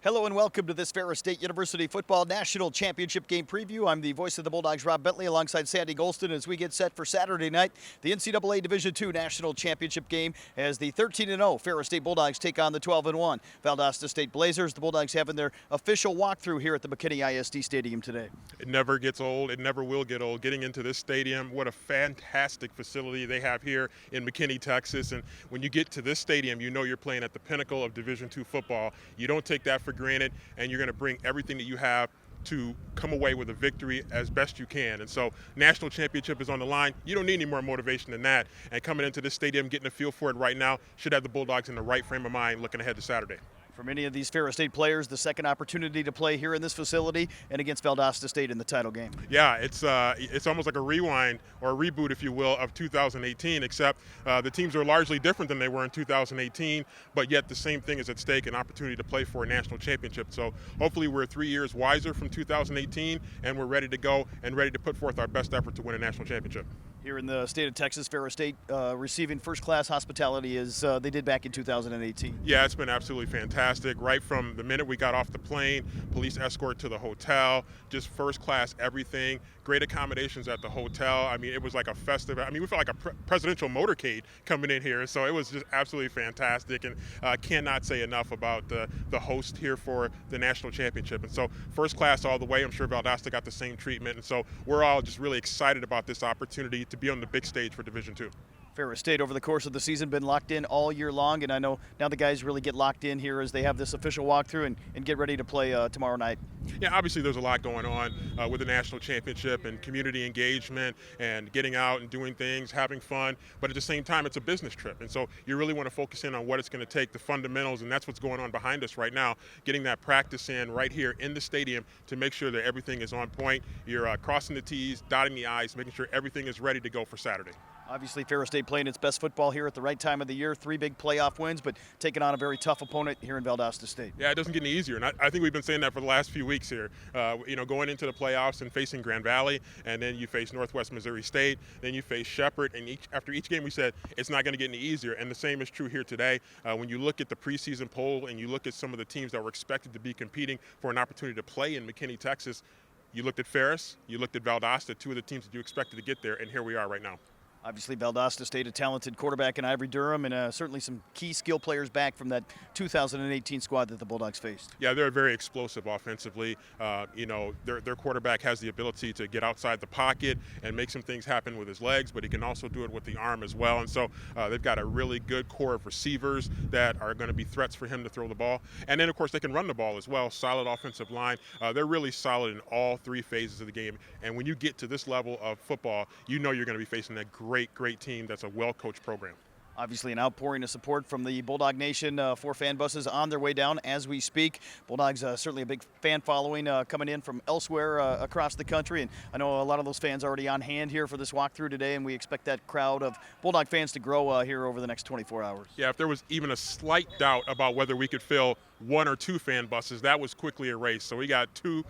Hello and welcome to this Ferris State University Football National Championship Game preview. I'm the voice of the Bulldogs, Rob Bentley, alongside Sandy Golston as we get set for Saturday night, the NCAA Division II National Championship Game as the 13-0 Ferris State Bulldogs take on the 12-1 Valdosta State Blazers. The Bulldogs having their official walkthrough here at the McKinney ISD Stadium today. It never gets old. It never will get old. Getting into this stadium, what a fantastic facility they have here in McKinney, Texas. And when you get to this stadium, you know you're playing at the pinnacle of Division II football. You don't take that for granted, and you're going to bring everything that you have to come away with a victory as best you can. And so national championship is on the line. You don't need any more motivation than that. And coming into this stadium, getting a feel for it right now, should have the Bulldogs in the right frame of mind looking ahead to Saturday. For many of these Ferris State players, the second opportunity to play here in this facility and against Valdosta State in the title game. Yeah, it's almost like a rewind or a reboot, if you will, of 2018, except the teams are largely different than they were in 2018, but yet the same thing is at stake, an opportunity to play for a national championship. So hopefully we're 3 years wiser from 2018, and we're ready to go and ready to put forth our best effort to win a national championship. Here in the state of Texas, Ferris State receiving first-class hospitality as they did back in 2018. Yeah, it's been absolutely fantastic. Right from the minute we got off the plane, police escort to the hotel, just first-class everything. Great accommodations at the hotel. I mean, it was like a festive. I mean, we felt like a presidential motorcade coming in here. So it was just absolutely fantastic, and cannot say enough about the host here for the national championship. And so first class all the way. I'm sure Valdosta got the same treatment. And so we're all just really excited about this opportunity to be on the big stage for Division II. Ferris State over the course of the season been locked in all year long, and I know now the guys really get locked in here as they have this official walkthrough and get ready to play tomorrow night. Yeah, obviously there's a lot going on with the national championship and community engagement and getting out and doing things, having fun, but at the same time it's a business trip, and so you really want to focus in on what it's going to take, the fundamentals, and that's what's going on behind us right now, getting that practice in right here in the stadium to make sure that everything is on point. You're crossing the T's, dotting the I's, making sure everything is ready to go for Saturday. Obviously, Ferris State playing its best football here at the right time of the year. 3 big playoff wins, but taking on a very tough opponent here in Valdosta State. Yeah, it doesn't get any easier, and I think we've been saying that for the last few weeks here. Going into the playoffs and facing Grand Valley, and then you face Northwest Missouri State, then you face Shepherd, and after each game we said it's not going to get any easier, and the same is true here today. When you look at the preseason poll and you look at some of the teams that were expected to be competing for an opportunity to play in McKinney, Texas, you looked at Ferris, you looked at Valdosta, 2 of the teams that you expected to get there, and here we are right now. Obviously, Valdosta State, a talented quarterback in Ivory Durham, and certainly some key skill players back from that 2018 squad that the Bulldogs faced. Yeah, they're very explosive offensively. Their quarterback has the ability to get outside the pocket and make some things happen with his legs, but he can also do it with the arm as well. And so they've got a really good core of receivers that are going to be threats for him to throw the ball. And then, of course, they can run the ball as well. Solid offensive line. They're really solid in all 3 phases of the game. And when you get to this level of football, you know you're going to be facing a great team that's a well-coached program. Obviously an outpouring of support from the Bulldog Nation, 4 fan buses on their way down as we speak. Bulldogs certainly a big fan following coming in from elsewhere across the country, and I know a lot of those fans already on hand here for this walkthrough today, and we expect that crowd of Bulldog fans to grow here over the next 24 hours. Yeah, if there was even a slight doubt about whether we could fill 1 or 2 fan buses, that was quickly erased. So we got 2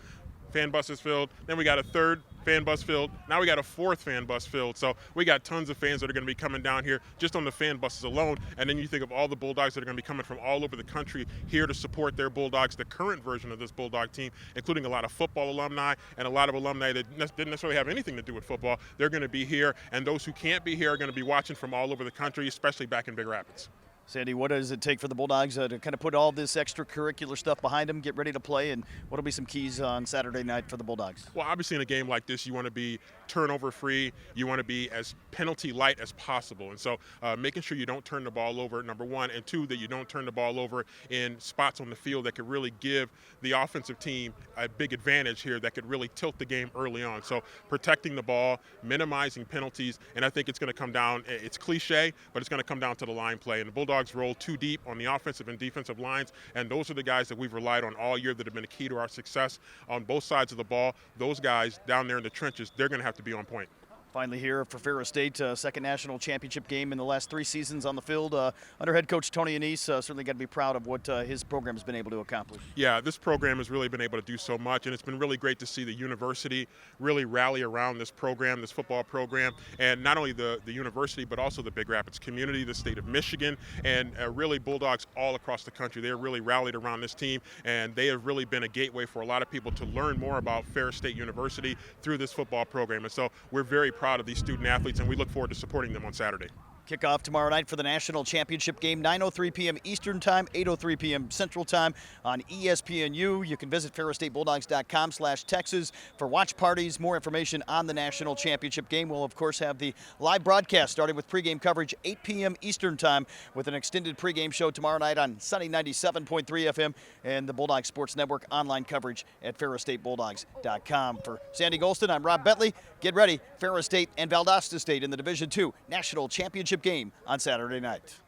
fan buses filled, then we got a 3rd fan bus filled, now we got a 4th fan bus filled. So we got tons of fans that are going to be coming down here just on the fan buses alone, and then you think of all the Bulldogs that are going to be coming from all over the country here to support their Bulldogs, the current version of this Bulldog team, including a lot of football alumni and a lot of alumni that didn't necessarily have anything to do with football. They're going to be here, and those who can't be here are going to be watching from all over the country, especially back in Big Rapids. Sandy, what does it take for the Bulldogs to kind of put all this extracurricular stuff behind them, get ready to play, and what will be some keys on Saturday night for the Bulldogs? Well, obviously in a game like this, you want to be turnover-free. You want to be as penalty-light as possible. And so making sure you don't turn the ball over, number 1, and 2, that you don't turn the ball over in spots on the field that could really give the offensive team a big advantage here that could really tilt the game early on. So protecting the ball, minimizing penalties, and I think it's going to come down, it's cliche, but it's going to come down to the line play. And the Bulldogs roll too deep on the offensive and defensive lines, and those are the guys that we've relied on all year that have been a key to our success on both sides of the ball. Those guys down there in the trenches, they're going to have to be on point. Finally here for Ferris State, second national championship game in the last 3 seasons on the field. Under head coach Tony Anise, certainly got to be proud of what his program has been able to accomplish. Yeah, this program has really been able to do so much, and it's been really great to see the university really rally around this program, this football program, and not only the university, but also the Big Rapids community, the state of Michigan, and really Bulldogs all across the country. They have really rallied around this team, and they have really been a gateway for a lot of people to learn more about Ferris State University through this football program. And so we're very proud of these student athletes, and we look forward to supporting them on Saturday. Kickoff tomorrow night for the national championship game, 9:03 p.m. Eastern Time, 8:03 p.m. Central Time on ESPNU. You can visit ferrisstatebulldogs.com/Texas for watch parties. More information on the national championship game. We'll, of course, have the live broadcast starting with pregame coverage 8 p.m. Eastern Time with an extended pregame show tomorrow night on Sunny 97.3 FM and the Bulldog Sports Network online coverage at ferrisstatebulldogs.com. For Sandy Golston, I'm Rob Bentley. Get ready, Ferris State and Valdosta State in the Division II National Championship game on Saturday night.